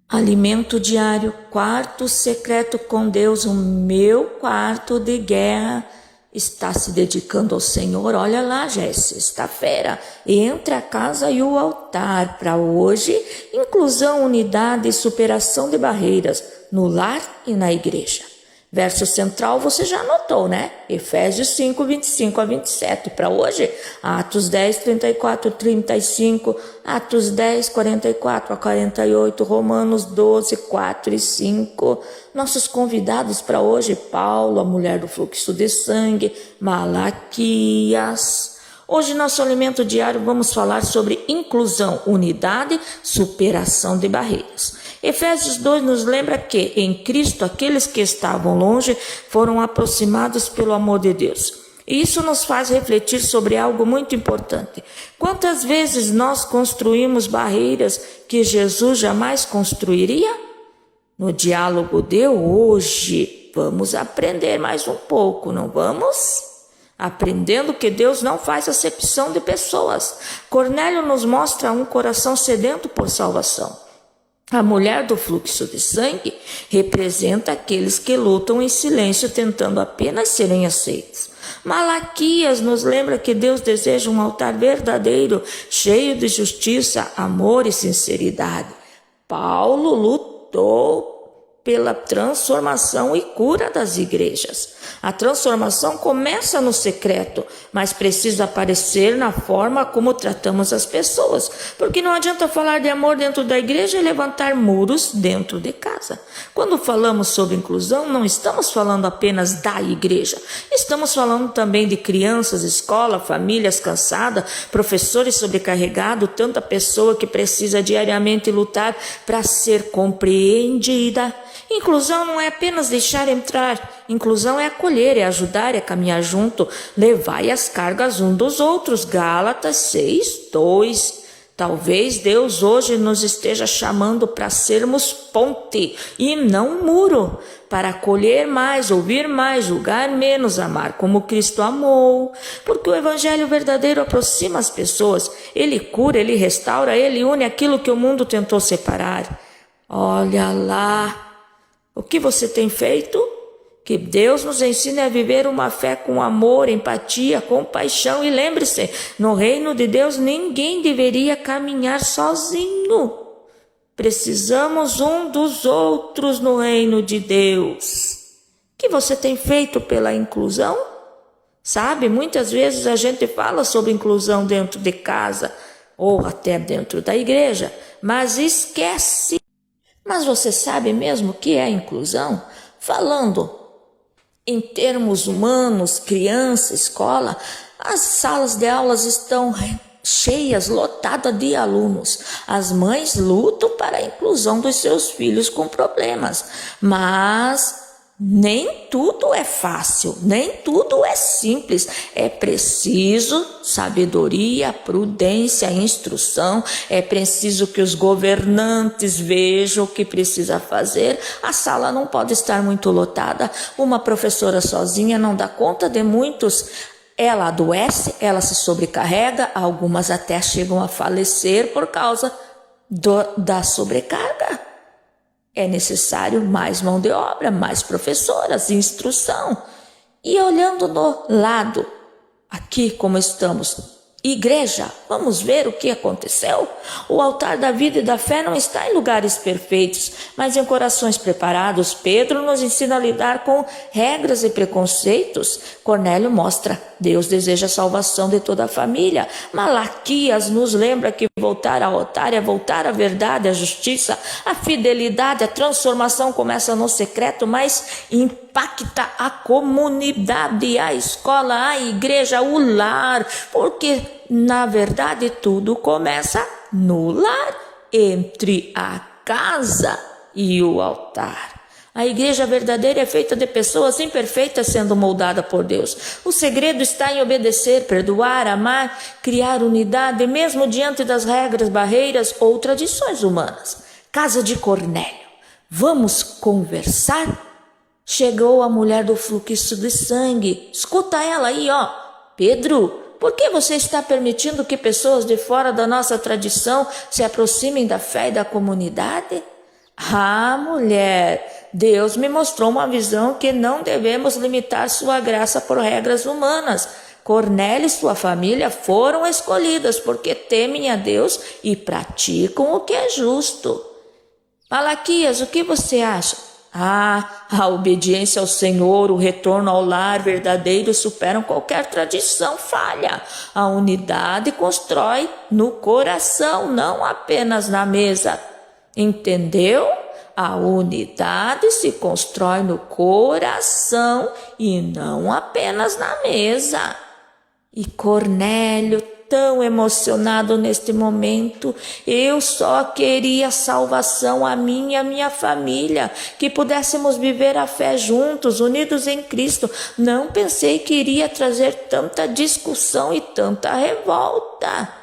Alimento diário, quarto secreto com Deus, o meu quarto de guerra está se dedicando ao Senhor. Olha lá, já é sexta-feira, entre a casa e o altar para hoje, inclusão, unidade e superação de barreiras no lar e na igreja. Verso central você já anotou, né? Efésios 5, 25 a 27. Para hoje, Atos 10, 34, 35, Atos 10, 44 a 48, Romanos 12, 4 e 5. Nossos convidados para hoje, Paulo, a mulher do fluxo de sangue, Malaquias. Hoje, nosso alimento diário, vamos falar sobre inclusão, unidade, superação de barreiras. Efésios 2 nos lembra que, em Cristo, aqueles que estavam longe foram aproximados pelo amor de Deus. E isso nos faz refletir sobre algo muito importante. Quantas vezes nós construímos barreiras que Jesus jamais construiria? No diálogo de hoje, vamos aprender mais um pouco, não vamos? Aprendendo que Deus não faz acepção de pessoas. Cornélio nos mostra um coração sedento por salvação. A mulher do fluxo de sangue representa aqueles que lutam em silêncio, tentando apenas serem aceitos. Malaquias nos lembra que Deus deseja um altar verdadeiro, cheio de justiça, amor e sinceridade. Paulo lutou pela transformação e cura das igrejas. A transformação começa no secreto, mas precisa aparecer na forma como tratamos as pessoas, porque não adianta falar de amor dentro da igreja e levantar muros dentro de casa. Quando falamos sobre inclusão, não estamos falando apenas da igreja, estamos falando também de crianças, escola, famílias cansadas, professores sobrecarregados, tanta pessoa que precisa diariamente lutar para ser compreendida. Inclusão não é apenas deixar entrar, inclusão é acolher, é ajudar, é caminhar junto, levai as cargas um dos outros. Gálatas 6, 2. Talvez Deus hoje nos esteja chamando para sermos ponte e não muro, para acolher mais, ouvir mais, julgar menos, amar como Cristo amou, porque o evangelho verdadeiro aproxima as pessoas, ele cura, ele restaura, ele une aquilo que o mundo tentou separar. Olha lá. O que você tem feito? Que Deus nos ensine a viver uma fé com amor, empatia, compaixão. E lembre-se, no reino de Deus ninguém deveria caminhar sozinho. Precisamos um dos outros no reino de Deus. O que você tem feito pela inclusão? Sabe, muitas vezes a gente fala sobre inclusão dentro de casa ou até dentro da igreja, mas esquece. Mas você sabe mesmo o que é inclusão? Falando em termos humanos, criança, escola, as salas de aulas estão cheias, lotadas de alunos. As mães lutam para a inclusão dos seus filhos com problemas, mas nem tudo é fácil, nem tudo é simples. É preciso sabedoria, prudência, instrução. É preciso que os governantes vejam o que precisa fazer. A sala não pode estar muito lotada. Uma professora sozinha não dá conta de muitos. Ela adoece, ela se sobrecarrega, algumas até chegam a falecer por causa da sobrecarga. É necessário mais mão de obra, mais professoras, instrução. E olhando no lado, aqui como estamos, igreja, vamos ver o que aconteceu? O altar da vida e da fé não está em lugares perfeitos, mas em corações preparados. Pedro nos ensina a lidar com regras e preconceitos. Cornélio mostra, Deus deseja a salvação de toda a família. Malaquias nos lembra que voltar ao altar é voltar à verdade, à justiça, à fidelidade. A transformação começa no secreto, mas impacta a comunidade, a escola, a igreja, o lar, porque na verdade tudo começa no lar, entre a casa e o altar. A igreja verdadeira é feita de pessoas imperfeitas sendo moldada por Deus. O segredo está em obedecer, perdoar, amar, criar unidade, mesmo diante das regras, barreiras ou tradições humanas. Casa de Cornélio. Vamos conversar? Chegou a mulher do fluxo de sangue. Escuta ela aí, ó. Pedro, por que você está permitindo que pessoas de fora da nossa tradição se aproximem da fé e da comunidade? Ah, mulher, Deus me mostrou uma visão que não devemos limitar sua graça por regras humanas. Cornélio e sua família foram escolhidas porque temem a Deus e praticam o que é justo. Malaquias, o que você acha? A obediência ao Senhor, o retorno ao lar verdadeiro superam qualquer tradição falha. A unidade constrói no coração, não apenas na mesa. Entendeu? A unidade se constrói no coração e não apenas na mesa. E Cornélio, tão emocionado neste momento, eu só queria salvação a mim e a minha família, que pudéssemos viver a fé juntos, unidos em Cristo. Não pensei que iria trazer tanta discussão e tanta revolta.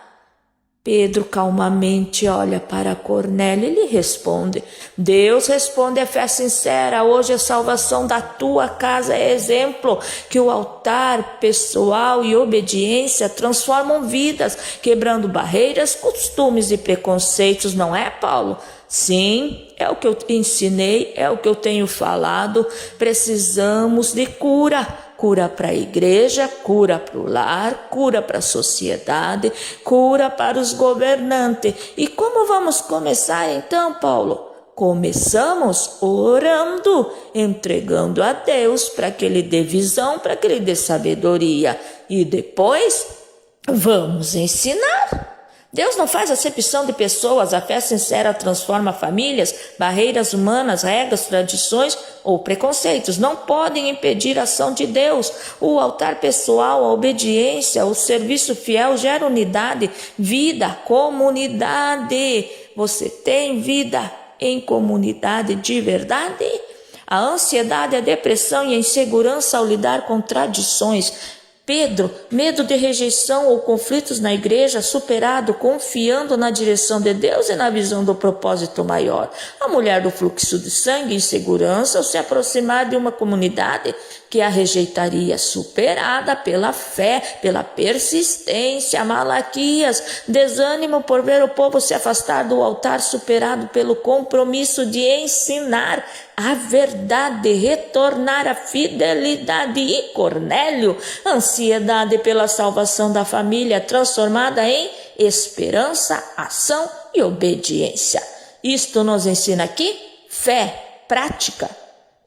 Pedro calmamente olha para Cornélio e lhe responde: Deus responde a fé sincera. Hoje a salvação da tua casa é exemplo que o altar pessoal e obediência transformam vidas, quebrando barreiras, costumes e preconceitos, não é, Paulo? Sim, é o que eu ensinei, é o que eu tenho falado. Precisamos de cura. Cura para a igreja, cura para o lar, cura para a sociedade, cura para os governantes. E como vamos começar então, Paulo? Começamos orando, entregando a Deus para que Ele dê visão, para que Ele dê sabedoria. E depois vamos ensinar. Deus não faz acepção de pessoas. A fé sincera transforma famílias. Barreiras humanas, regras, tradições ou preconceitos não podem impedir a ação de Deus. O altar pessoal, a obediência, o serviço fiel gera unidade, vida, comunidade. Você tem vida em comunidade de verdade? A ansiedade, a depressão e a insegurança ao lidar com tradições. Pedro, medo de rejeição ou conflitos na igreja, superado, confiando na direção de Deus e na visão do propósito maior. A mulher do fluxo de sangue, insegurança ao se aproximar de uma comunidade que a rejeitaria, superada pela fé, pela persistência. Malaquias, desânimo por ver o povo se afastar do altar, superado pelo compromisso de ensinar a verdade, retornar à fidelidade. E Cornélio, ansiedade pela salvação da família, transformada em esperança, ação e obediência. Isto nos ensina aqui fé, prática,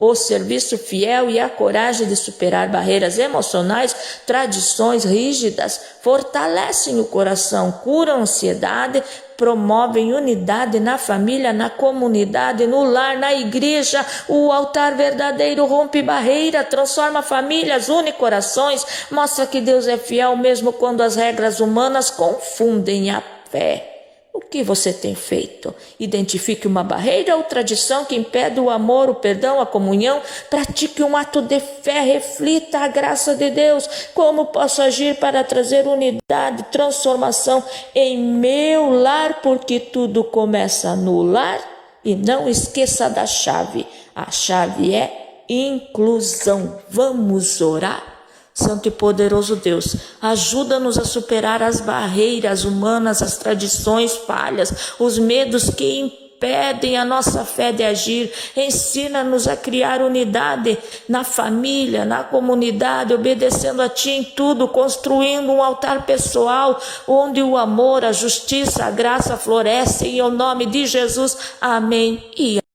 o serviço fiel e a coragem de superar barreiras emocionais, tradições rígidas, fortalecem o coração, curam a ansiedade, promovem unidade na família, na comunidade, no lar, na igreja. O altar verdadeiro rompe barreira, transforma famílias, une corações, mostra que Deus é fiel mesmo quando as regras humanas confundem a fé. O que você tem feito? Identifique uma barreira ou tradição que impede o amor, o perdão, a comunhão. Pratique um ato de fé, reflita a graça de Deus. Como posso agir para trazer unidade, transformação em meu lar? Porque tudo começa no lar. E não esqueça da chave. A chave é inclusão. Vamos orar? Santo e poderoso Deus, ajuda-nos a superar as barreiras humanas, as tradições falhas, os medos que impedem a nossa fé de agir. Ensina-nos a criar unidade na família, na comunidade, obedecendo a Ti em tudo, construindo um altar pessoal, onde o amor, a justiça, a graça florescem. Em nome de Jesus, amém e amém.